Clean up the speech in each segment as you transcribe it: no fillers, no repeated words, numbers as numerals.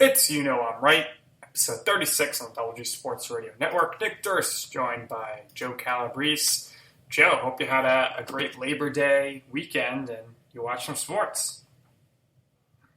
It's You Know I'm Right, episode 36 on the WG Sports Radio Network. Nick Durst, joined by Joe Calabrese. Joe, hope you had a great Labor Day weekend and you watched some sports.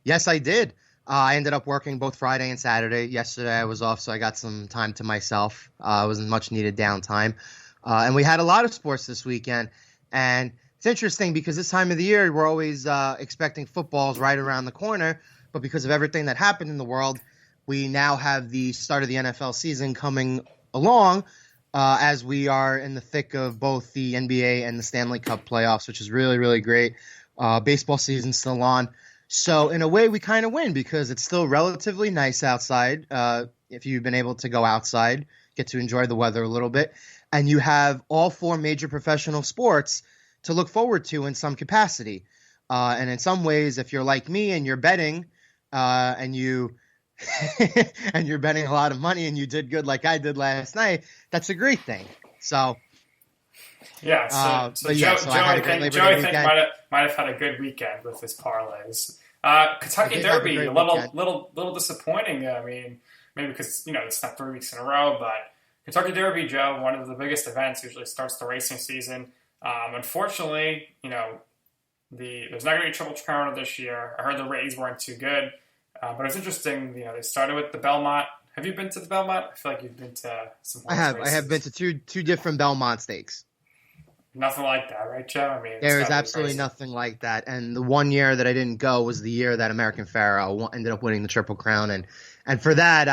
Yes, I did. I ended up working both Friday and Saturday. Yesterday I was off, so I got some time to myself. It wasn't much needed downtime. And we had a lot of sports this weekend. And it's interesting because this time of the year, we're always expecting footballs right around the corner. But because of everything that happened in the world, we now have the start of the NFL season coming along as we are in the thick of both the NBA and the Stanley Cup playoffs, which is really, really great. Baseball season's still on. So in a way, we kind of win because it's still relatively nice outside. If you've been able to go outside, get to enjoy the weather a little bit. And you have all four major professional sports to look forward to in some capacity. And in some ways, if you're like me and you're betting and you and you're betting a lot of money and you did good like I did last night, that's a great thing. So yeah, Joe, I think might have had a good weekend with his parlays. Kentucky Derby, a little disappointing. I mean, maybe because it's not 3 weeks in a row, but Kentucky Derby, Joe, one of the biggest events, usually starts the racing season. Unfortunately, there's not going to be Triple Crown this year. I heard the Rays weren't too good, but it's interesting. They started with the Belmont. Have you been to the Belmont? I feel like you've been to some. I have. Races. I have been to two different Belmont stakes. Nothing like that, right, Joe? I mean, there is absolutely nothing like that. And the one year that I didn't go was the year that American Pharoah ended up winning the Triple Crown, and for that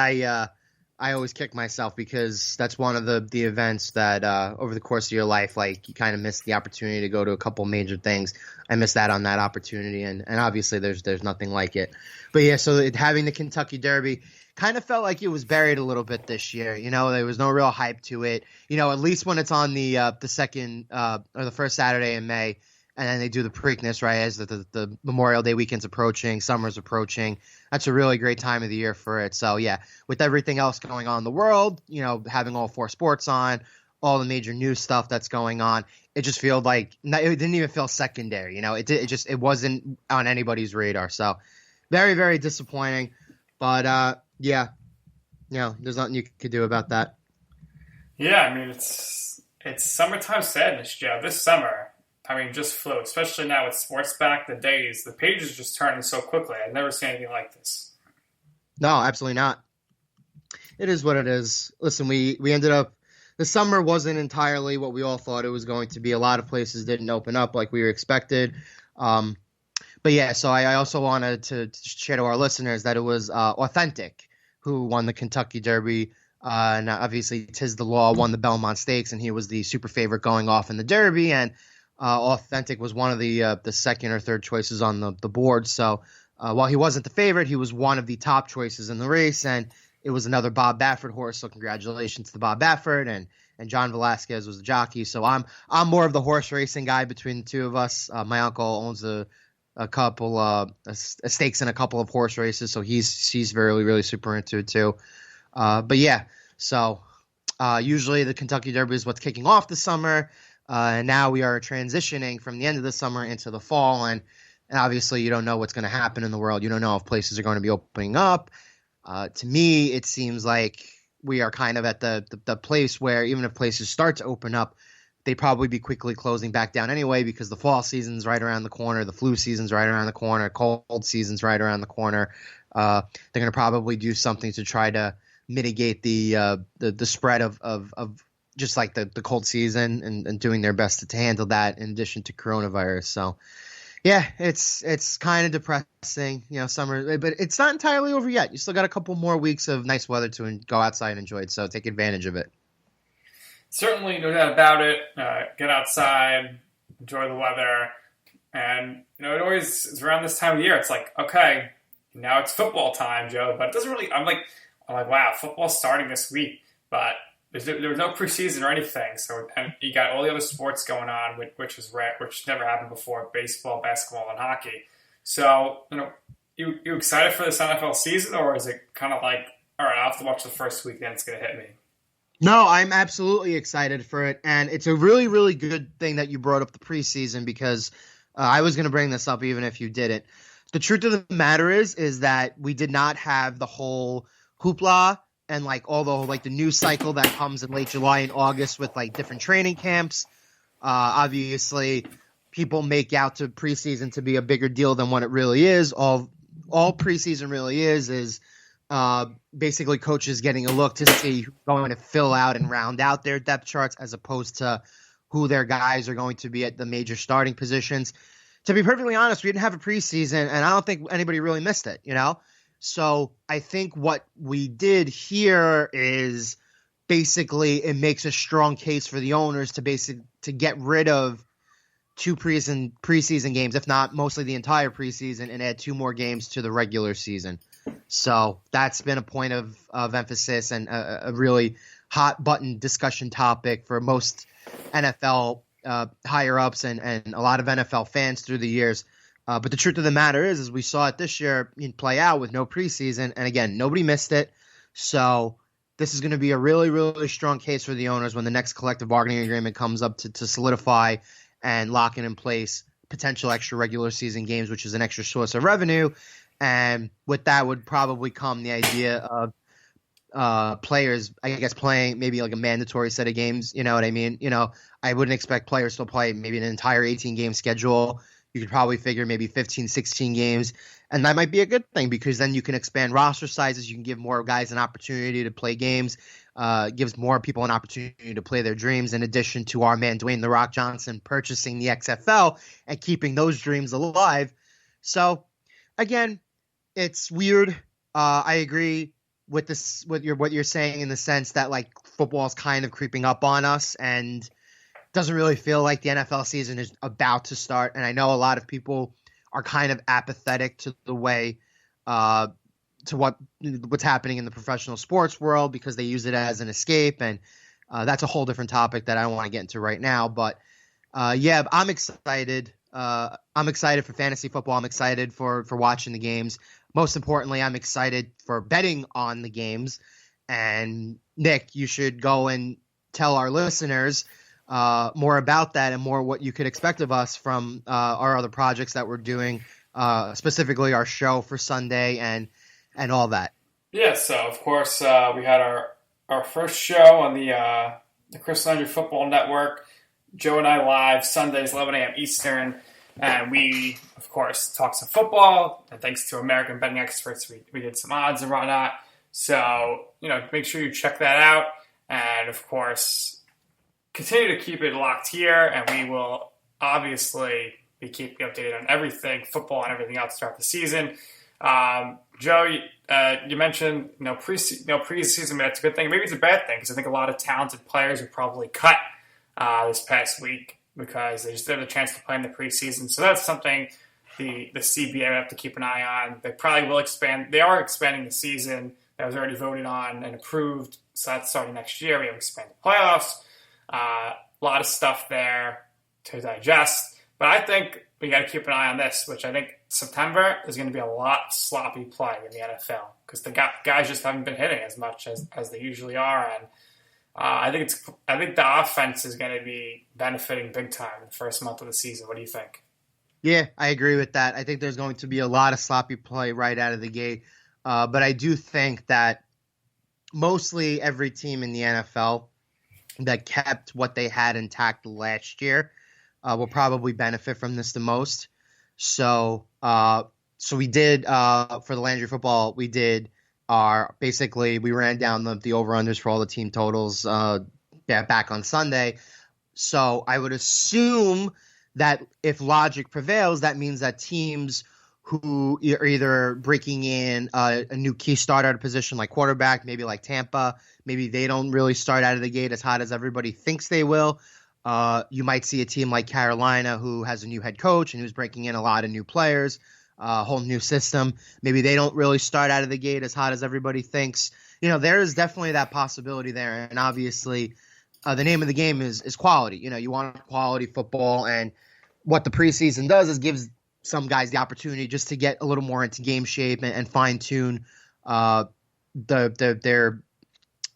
I always kick myself because that's one of the events that over the course of your life, like you kind of miss the opportunity to go to a couple major things. I missed that on that opportunity, and obviously there's nothing like it. But yeah, so having the Kentucky Derby kind of felt like it was buried a little bit this year. There was no real hype to it. At least when it's on the second or the first Saturday in May, and then they do the Preakness, right, as the Memorial Day weekend's approaching, summer's approaching. That's a really great time of the year for it. So, yeah, with everything else going on in the world, having all four sports on, all the major news stuff that's going on, it just feels like – it didn't even feel secondary. It wasn't on anybody's radar. So, very, very disappointing. But, yeah, there's nothing you could do about that. Yeah, I mean, it's summertime sadness, Joe. This summer – just flew, especially now with sports back, the pages just turning so quickly. I've never seen anything like this. No, absolutely not. It is what it is. Listen, we ended up, the summer wasn't entirely what we all thought it was going to be. A lot of places didn't open up like we were expected. But yeah, so I also wanted to share to our listeners that it was Authentic who won the Kentucky Derby. And obviously, Tiz the Law won the Belmont Stakes, and he was the super favorite going off in the Derby. And Authentic was one of the second or third choices on the board. So while he wasn't the favorite, he was one of the top choices in the race, and it was another Bob Baffert horse. So congratulations to Bob Baffert, and John Velasquez was the jockey. So I'm more of the horse racing guy between the two of us. My uncle owns a couple stakes in a couple of horse races, so he's really, really super into it too. But yeah, so usually the Kentucky Derby is what's kicking off the summer. And now we are transitioning from the end of the summer into the fall, and obviously you don't know what's going to happen in the world. You don't know if places are going to be opening up. To me, it seems like we are kind of at the place where even if places start to open up, they'd probably be quickly closing back down anyway because the fall season's right around the corner, the flu season's right around the corner, cold season's right around the corner. They're going to probably do something to try to mitigate the spread of just like the cold season and doing their best to handle that in addition to coronavirus. So, yeah, it's kind of depressing, summer, but it's not entirely over yet. You still got a couple more weeks of nice weather to go outside and enjoy it, so take advantage of it. Certainly, no doubt about it. Get outside, enjoy the weather, and it always is around this time of year. It's like, okay, now it's football time, Joe, but it doesn't really. I'm like, wow, football's starting this week, but there was no preseason or anything, and you got all the other sports going on, which never happened before: baseball, basketball, and hockey. So, you excited for this NFL season, or is it kind of like, all right, I'll have to watch the first week, then it's going to hit me? No, I'm absolutely excited for it, and it's a really, really good thing that you brought up the preseason because I was going to bring this up even if you didn't. The truth of the matter is that we did not have the whole hoopla and like all the news cycle that comes in late July and August with like different training camps. Obviously, people make out to preseason to be a bigger deal than what it really is. All preseason really is basically coaches getting a look to see who's going to fill out and round out their depth charts as opposed to who their guys are going to be at the major starting positions. To be perfectly honest, we didn't have a preseason, and I don't think anybody really missed it, you know? So I think what we did here is basically it makes a strong case for the owners to get rid of two preseason games, if not mostly the entire preseason, and add two more games to the regular season. So that's been a point of emphasis and a really hot button discussion topic for most NFL higher ups and a lot of NFL fans through the years. But the truth of the matter is we saw it this year play out with no preseason. And again, nobody missed it. So this is going to be a really, really strong case for the owners when the next collective bargaining agreement comes up to solidify and lock in place potential extra regular season games, which is an extra source of revenue. And with that would probably come the idea of players, I guess, playing maybe like a mandatory set of games. You know what I mean? You know, I wouldn't expect players to play maybe an entire 18-game schedule. You could probably figure maybe 15, 16 games. And that might be a good thing because then you can expand roster sizes. You can give more guys an opportunity to play games, gives more people an opportunity to play their dreams, in addition to our man Dwayne "The Rock" Johnson purchasing the XFL and keeping those dreams alive. So, again, it's weird. I agree with this, what you're saying in the sense that like football is kind of creeping up on us and doesn't really feel like the NFL season is about to start. And I know a lot of people are kind of apathetic to the way to what's happening in the professional sports world because they use it as an escape, and that's a whole different topic that I don't want to get into right now. But yeah, I'm excited. I'm excited for fantasy football. I'm excited for watching the games. Most importantly, I'm excited for betting on the games. And Nick, you should go and tell our listeners more about that and more what you could expect of us from our other projects that we're doing, specifically our show for Sunday and all that. Yeah, so of course we had our first show on the Chris Landry Football Network. Joe and I live Sundays, 11 a.m. Eastern, and we, of course, talk some football. And thanks to American betting experts, we did some odds and whatnot. So, make sure you check that out. And, of course, continue to keep it locked here, and we will obviously be keeping you updated on everything, football and everything else throughout the season. Joe, you mentioned preseason, but that's a good thing. Maybe it's a bad thing because I think a lot of talented players were probably cut this past week because they just didn't have a chance to play in the preseason. So that's something the CBA would have to keep an eye on. They probably will expand. They are expanding the season. That was already voted on and approved. So that's starting next year. We have expanded playoffs. A lot of stuff there to digest. But I think we got to keep an eye on this, which I think September is going to be a lot of sloppy play in the NFL because the guys just haven't been hitting as much as they usually are. And I think the offense is going to be benefiting big time in the first month of the season. What do you think? Yeah, I agree with that. I think there's going to be a lot of sloppy play right out of the gate. But I do think that mostly every team in the NFL that kept what they had intact last year will probably benefit from this the most. So we did for the Landry Football, we did we ran down the over-unders for all the team totals back on Sunday. So I would assume that if logic prevails, that means that teams who are either breaking in a new key starter at a position like quarterback, maybe like Tampa, maybe they don't really start out of the gate as hot as everybody thinks they will. You might see a team like Carolina who has a new head coach and who's breaking in a lot of new players, a whole new system. Maybe they don't really start out of the gate as hot as everybody thinks. There is definitely that possibility there. And obviously the name of the game is quality. You want quality football, and what the preseason does is gives some guys the opportunity just to get a little more into game shape and fine tune their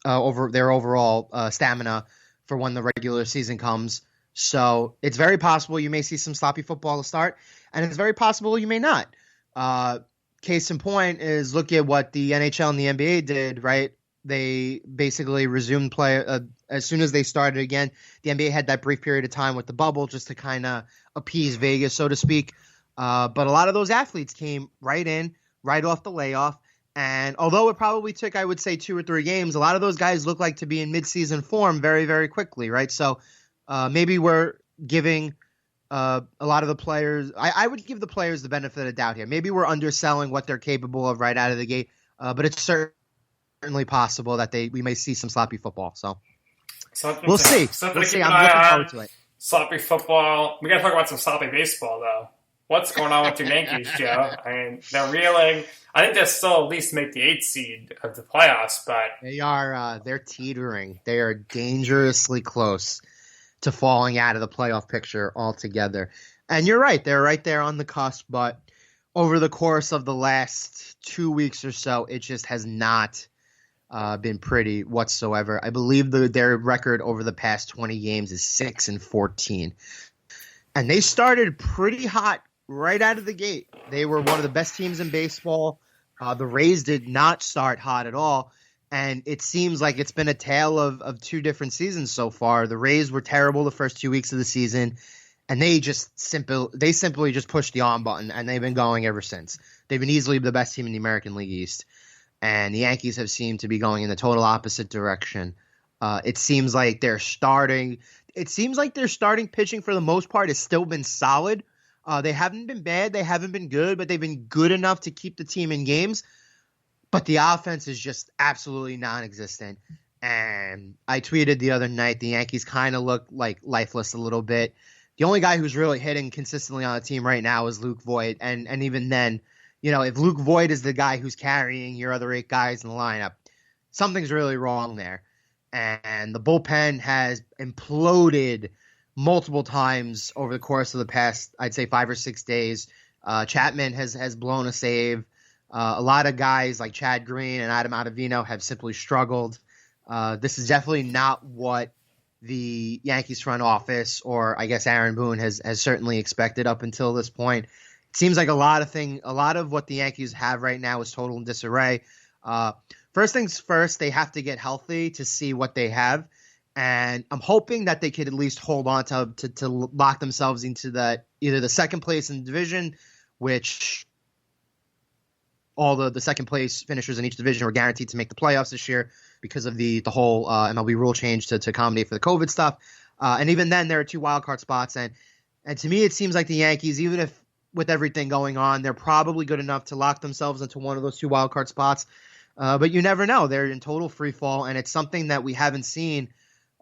overall stamina for when the regular season comes. So it's very possible you may see some sloppy football to start, and it's very possible you may not. Case in point is look at what the NHL and the NBA did, right? They basically resumed play as soon as they started again. The NBA had that brief period of time with the bubble just to kind of appease Vegas, so to speak. But a lot of those athletes came right in, right off the layoff. And although it probably took, I would say, 2 or 3 games, a lot of those guys look like to be in midseason form very, very quickly, right? So maybe we're giving a lot of the players, I would give the players the benefit of the doubt here. Maybe we're underselling what they're capable of right out of the gate, but it's certainly possible that we may see some sloppy football. So we'll see. We'll see. I'm looking forward to it. Sloppy football. We got to talk about some sloppy baseball, though. What's going on with your Yankees, Joe? I mean, they're reeling. I think they'll still at least make the 8th seed of the playoffs, but they're teetering. They are dangerously close to falling out of the playoff picture altogether. And you're right. They're right there on the cusp, but over the course of the last 2 weeks or so, it just has not been pretty whatsoever. I believe their record over the past 20 games is 6-14. And they started pretty hot right out of the gate. They were one of the best teams in baseball. The Rays did not start hot at all. And it seems like it's been a tale of 2 different seasons so far. The Rays were terrible the first 2 weeks of the season, and they simply just pushed the on button, and they've been going ever since. They've been easily the best team in the American League East. And the Yankees have seemed to be going in the total opposite direction. It seems like their starting pitching for the most part has still been solid. They haven't been bad, they haven't been good, but they've been good enough to keep the team in games. But the offense is just absolutely non-existent. And I tweeted the other night, the Yankees kind of look like lifeless a little bit. The only guy who's really hitting consistently on the team right now is Luke Voit. And even then, if Luke Voit is the guy who's carrying your other 8 guys in the lineup, something's really wrong there. And the bullpen has imploded multiple times over the course of the past, I'd say 5 or 6 days. Chapman has blown a save. A lot of guys like Chad Green and Adam Ottavino have simply struggled. This is definitely not what the Yankees front office, or I guess Aaron Boone, has certainly expected up until this point. It seems like a lot of what the Yankees have right now is total disarray. First things first, they have to get healthy to see what they have. And I'm hoping that they could at least hold on to lock themselves into either the second place in the division, which all the second place finishers in each division were guaranteed to make the playoffs this year because of the whole MLB rule change to accommodate for the COVID stuff. And even then, there are 2 wildcard spots. And to me, it seems like the Yankees, even if with everything going on, they're probably good enough to lock themselves into one of those 2 wildcard spots. But you never know. They're in total free fall, and it's something that we haven't seen,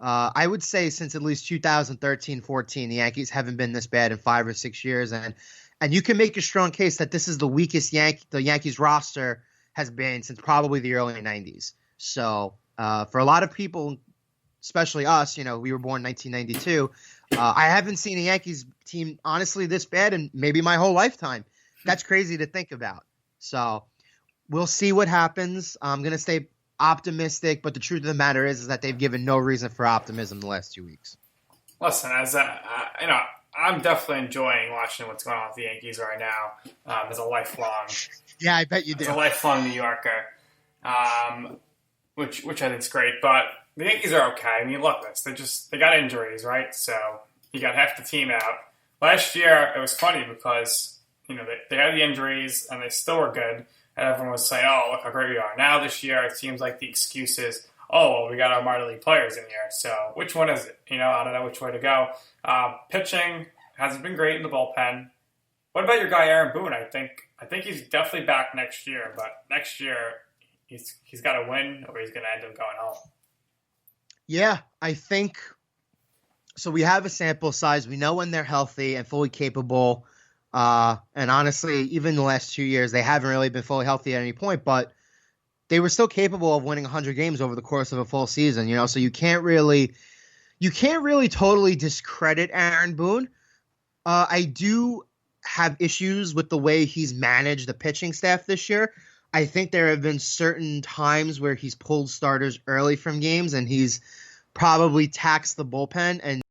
I would say, since at least 2013-14. The Yankees haven't been this bad in 5 or 6 years, and you can make a strong case that this is the weakest the Yankees roster has been since probably the early 90s. So for a lot of people, especially us, we were born in 1992, I haven't seen a Yankees team, honestly, this bad in maybe my whole lifetime. That's crazy to think about. So we'll see what happens. I'm going to stay optimistic, but the truth of the matter is that they've given no reason for optimism the last 2 weeks. Listen, I'm definitely enjoying watching what's going on with the Yankees right now. As a lifelong, yeah, I bet you do. As a lifelong New Yorker, which I think is great. But the Yankees are okay. I mean, look, they got injuries, right? So you got half the team out. Last year, it was funny because they had the injuries and they still were good. And everyone was saying, "Oh, look how great we are." Now this year, it seems like the excuse is, "Oh, well, we got our minor league players in here." So which one is it? I don't know which way to go. Pitching hasn't been great in the bullpen. What about your guy Aaron Boone? I think he's definitely back next year, but next year he's got to win or he's going to end up going home. Yeah, I think so. We have a sample size. We know when they're healthy and fully capable. And honestly, even the last 2 years, they haven't really been fully healthy at any point, but they were still capable of winning 100 games over the course of a full season, so you can't really totally discredit Aaron Boone. I do have issues with the way he's managed the pitching staff this year. I think there have been certain times where he's pulled starters early from games and he's probably taxed the bullpen and